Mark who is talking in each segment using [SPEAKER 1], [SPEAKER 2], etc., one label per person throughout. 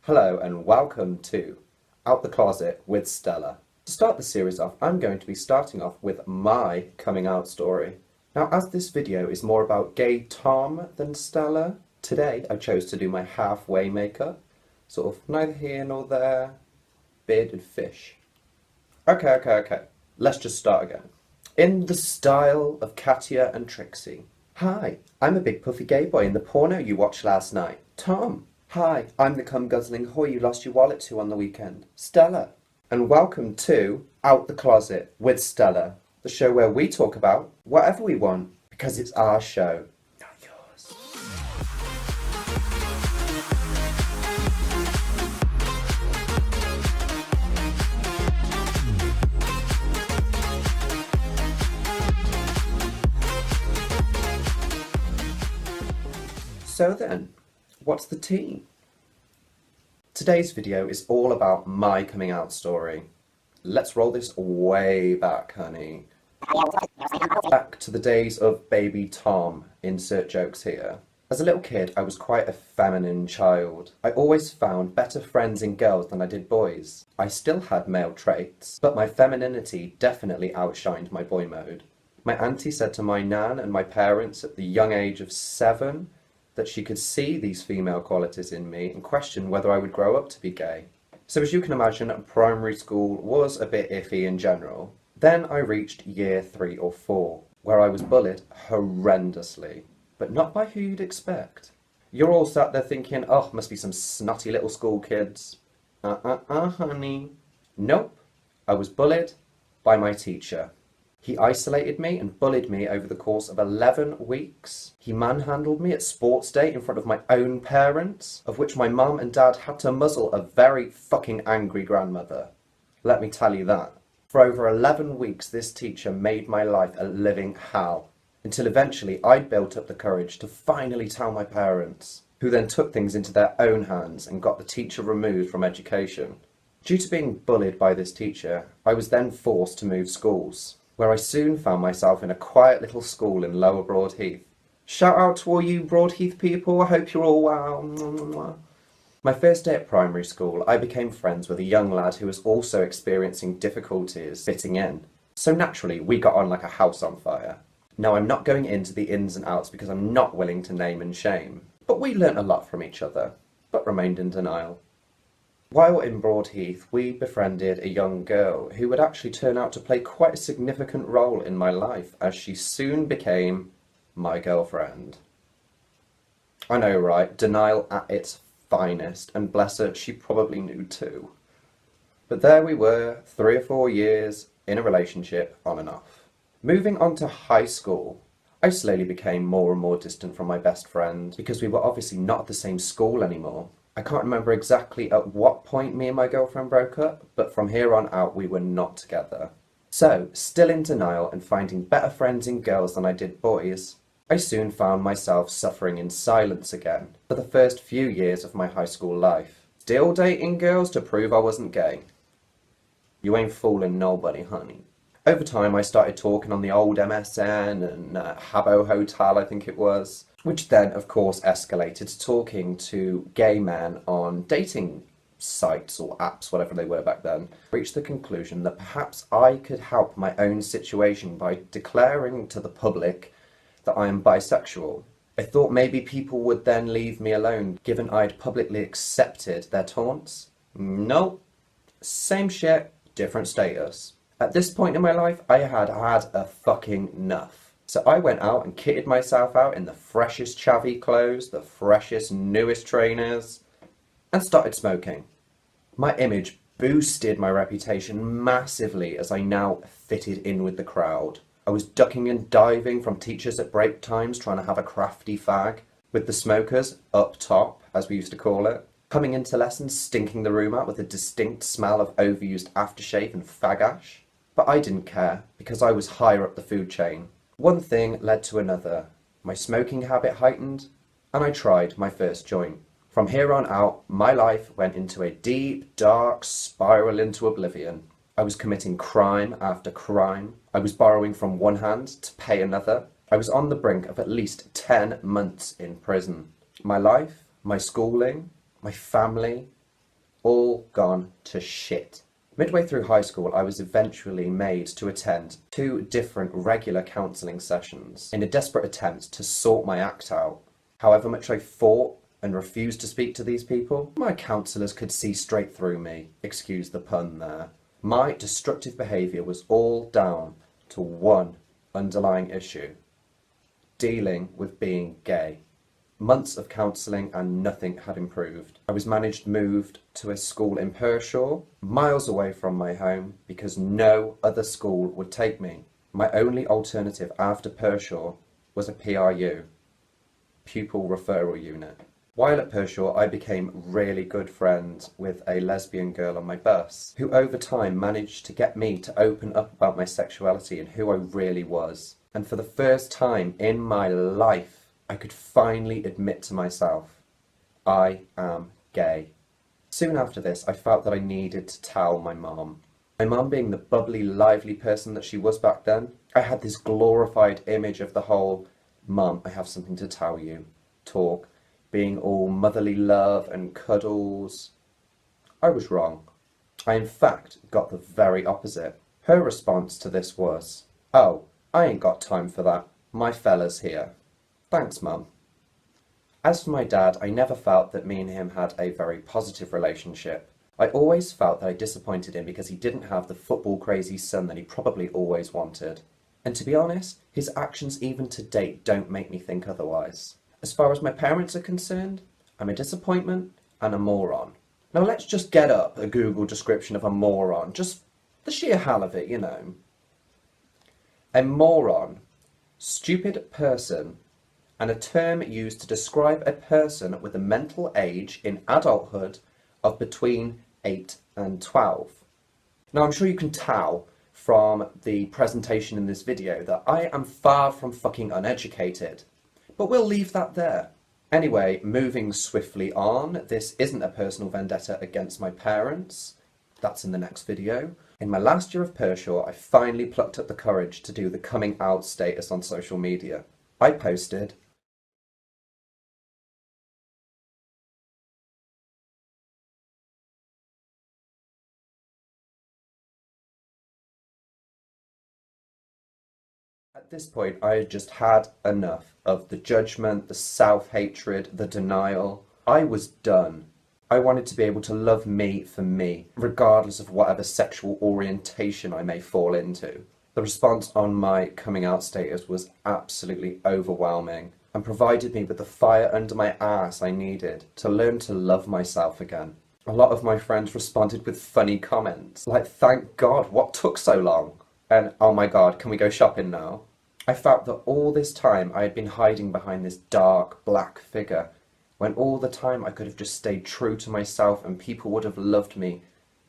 [SPEAKER 1] Hello and welcome to Out the Closet with Stella. To start the series off, I'm going to be starting off with my coming out story. Now, as this video is more about gay Tom than Stella, today I chose to do my halfway makeup. Sort of neither here nor there, bearded fish. Okay. Let's just start again. In the style of Katya and Trixie. Hi, I'm a big puffy gay boy in the porno you watched last night. Tom. Hi, I'm the cum-guzzling whore you lost your wallet to on the weekend. Stella. And welcome to Out the Closet with Stella, the show where we talk about whatever we want, because it's our show, not yours. So then, what's the tea? Today's video is all about my coming out story. Let's roll this way back, honey. Back to the days of baby Tom, insert jokes here. As a little kid, I was quite a feminine child. I always found better friends in girls than I did boys. I still had male traits, but my femininity definitely outshined my boy mode. My auntie said to my nan and my parents at the young age of 7 that she could see these female qualities in me and question whether I would grow up to be gay. So as you can imagine, primary school was a bit iffy in general. Then I reached year 3 or 4, where I was bullied horrendously, but not by who you'd expect. You're all sat there thinking, oh, must be some snotty little school kids. Honey. Nope, I was bullied by my teacher. He isolated me and bullied me over the course of 11 weeks. He manhandled me at sports day in front of my own parents, of which my mum and dad had to muzzle a very fucking angry grandmother. Let me tell you that. For over 11 weeks, this teacher made my life a living hell, until eventually I built up the courage to finally tell my parents, who then took things into their own hands and got the teacher removed from education. Due to being bullied by this teacher, I was then forced to move schools, where I soon found myself in a quiet little school in Lower Broadheath. Shout out to all you Broadheath people, I hope you're all well. My first day at primary school, I became friends with a young lad who was also experiencing difficulties fitting in. So naturally, we got on like a house on fire. Now, I'm not going into the ins and outs because I'm not willing to name and shame, but we learnt a lot from each other, but remained in denial. While in Broadheath, we befriended a young girl who would actually turn out to play quite a significant role in my life, as she soon became my girlfriend. I know, right? Denial at its finest, and bless her, she probably knew too. But there we were, 3 or 4 years in a relationship, on and off. Moving on to high school, I slowly became more and more distant from my best friend, because we were obviously not at the same school anymore. I can't remember exactly at what point me and my girlfriend broke up, but from here on out we were not together. So, still in denial and finding better friends in girls than I did boys, I soon found myself suffering in silence again for the first few years of my high school life. Still dating girls to prove I wasn't gay. You ain't fooling nobody, honey. Over time I started talking on the old MSN and Habbo Hotel, I think it was, which then of course escalated to talking to gay men on dating sites or apps, whatever they were back then. Reached the conclusion that perhaps I could help my own situation by declaring to the public that I am bisexual. I thought maybe people would then leave me alone, given I'd publicly accepted their taunts. Nope. Same shit, different status. At this point in my life, I had had a fucking enough. So I went out and kitted myself out in the freshest chavvy clothes, the freshest, newest trainers, and started smoking. My image boosted my reputation massively as I now fitted in with the crowd. I was ducking and diving from teachers at break times trying to have a crafty fag, with the smokers up top, as we used to call it, coming into lessons stinking the room out with a distinct smell of overused aftershave and fag ash. But I didn't care, because I was higher up the food chain. One thing led to another. My smoking habit heightened, and I tried my first joint. From here on out, my life went into a deep, dark spiral into oblivion. I was committing crime after crime. I was borrowing from one hand to pay another. I was on the brink of at least 10 months in prison. My life, my schooling, my family, all gone to shit. Midway through high school, I was eventually made to attend 2 different regular counselling sessions in a desperate attempt to sort my act out. However much I fought and refused to speak to these people, my counsellors could see straight through me. Excuse the pun there. My destructive behaviour was all down to one underlying issue: dealing with being gay. Months of counselling and nothing had improved. I was moved to a school in Pershore, miles away from my home, because no other school would take me. My only alternative after Pershore was a PRU, Pupil Referral Unit. While at Pershore, I became really good friends with a lesbian girl on my bus, who over time managed to get me to open up about my sexuality and who I really was. And for the first time in my life, I could finally admit to myself, I am gay. Soon after this, I felt that I needed to tell my mum. My mum being the bubbly, lively person that she was back then, I had this glorified image of the whole, "Mum, I have something to tell you," talk, being all motherly love and cuddles. I was wrong. I in fact got the very opposite. Her response to this was, "Oh, I ain't got time for that. My fella's here." Thanks, Mum. As for my dad, I never felt that me and him had a very positive relationship. I always felt that I disappointed him because he didn't have the football-crazy son that he probably always wanted. And to be honest, his actions even to date don't make me think otherwise. As far as my parents are concerned, I'm a disappointment and a moron. Now let's just get up a Google description of a moron, just the sheer hell of it, you know. A moron, stupid person, and a term used to describe a person with a mental age in adulthood of between 8 and 12. Now I'm sure you can tell from the presentation in this video that I am far from fucking uneducated, but we'll leave that there. Anyway, moving swiftly on, this isn't a personal vendetta against my parents. That's in the next video. In my last year of Pershore, I finally plucked up the courage to do the coming out status on social media. I posted, at this point, I had just had enough of the judgment, the self-hatred, the denial. I was done. I wanted to be able to love me for me, regardless of whatever sexual orientation I may fall into. The response on my coming out status was absolutely overwhelming and provided me with the fire under my ass I needed to learn to love myself again. A lot of my friends responded with funny comments, like, "Thank God, what took so long?" And, "Oh my God, can we go shopping now?" I felt that all this time I had been hiding behind this dark, black figure, when all the time I could have just stayed true to myself and people would have loved me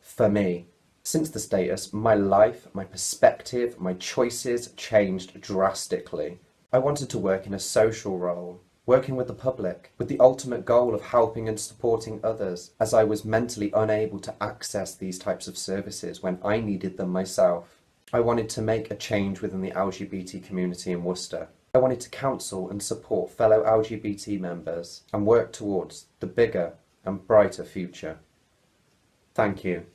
[SPEAKER 1] for me. Since the status, my life, my perspective, my choices changed drastically. I wanted to work in a social role, working with the public, with the ultimate goal of helping and supporting others, as I was mentally unable to access these types of services when I needed them myself. I wanted to make a change within the LGBT community in Worcester. I wanted to counsel and support fellow LGBT members and work towards the bigger and brighter future. Thank you.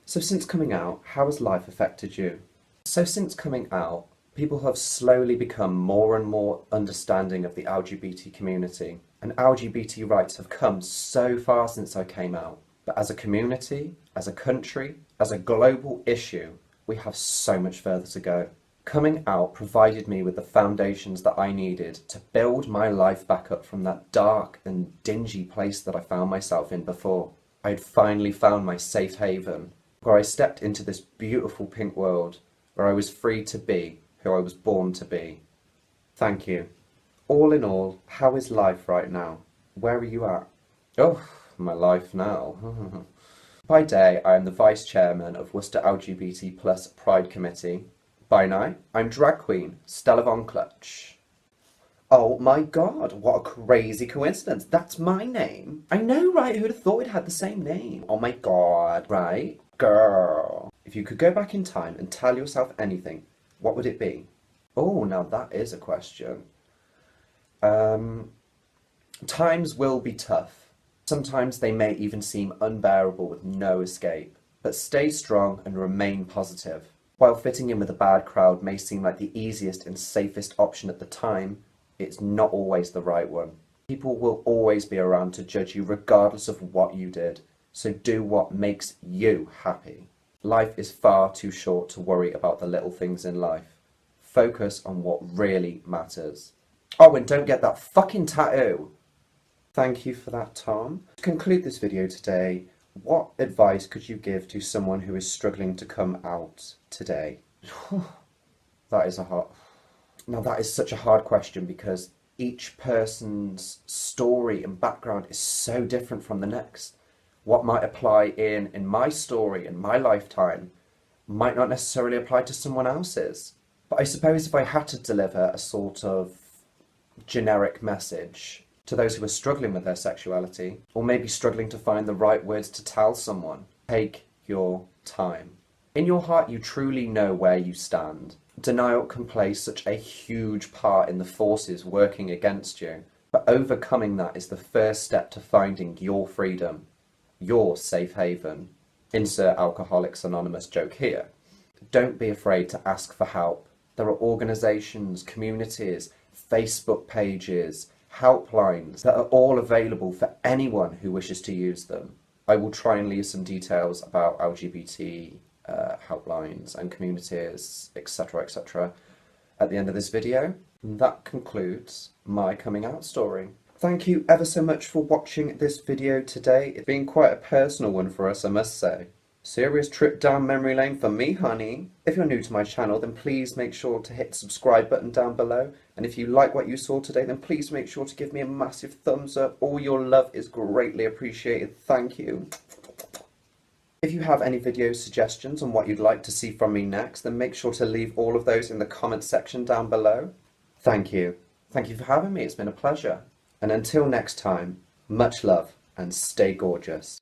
[SPEAKER 1] So since coming out, how has life affected you? So since coming out, people have slowly become more and more understanding of the LGBT community, and LGBT rights have come so far since I came out. But as a community, as a country, as a global issue, we have so much further to go. Coming out provided me with the foundations that I needed to build my life back up from that dark and dingy place that I found myself in before. I had finally found my safe haven, where I stepped into this beautiful pink world, where I was free to be who I was born to be. Thank you. All in all, how is life right now? Where are you at? Oh, my life now. By day, I am the Vice Chairman of Worcester LGBT Pride Committee. By night, I'm drag queen Stella von Klutch. Oh my God, what a crazy coincidence. That's my name. I know, right? Who'd have thought it had the same name? Oh my God, right? Girl. If you could go back in time and tell yourself anything, what would it be? Oh, now that is a question. Times will be tough. Sometimes they may even seem unbearable with no escape. But stay strong and remain positive. While fitting in with a bad crowd may seem like the easiest and safest option at the time, it's not always the right one. People will always be around to judge you regardless of what you did, so do what makes you happy. Life is far too short to worry about the little things in life. Focus on what really matters. Oh, and don't get that fucking tattoo! Thank you for that, Tom. To conclude this video today, what advice could you give to someone who is struggling to come out today? That is such a hard question because each person's story and background is so different from the next. What might apply in my story, in my lifetime, might not necessarily apply to someone else's. But I suppose if I had to deliver a sort of generic message to those who are struggling with their sexuality, or maybe struggling to find the right words to tell someone, take your time. In your heart, you truly know where you stand. Denial can play such a huge part in the forces working against you, but overcoming that is the first step to finding your freedom, your safe haven. Insert Alcoholics Anonymous joke here. Don't be afraid to ask for help. There are organisations, communities, Facebook pages, helplines that are all available for anyone who wishes to use them. I will try and leave some details about LGBT helplines and communities, etc., at the end of this video. And that concludes my coming out story. Thank you ever so much for watching this video today. It's been quite a personal one for us, I must say. Serious trip down memory lane for me, honey. If you're new to my channel, then please make sure to hit the subscribe button down below. And if you like what you saw today, then please make sure to give me a massive thumbs up. All your love is greatly appreciated. Thank you. If you have any video suggestions on what you'd like to see from me next, then make sure to leave all of those in the comment section down below. Thank you. Thank you for having me. It's been a pleasure. And until next time, much love and stay gorgeous.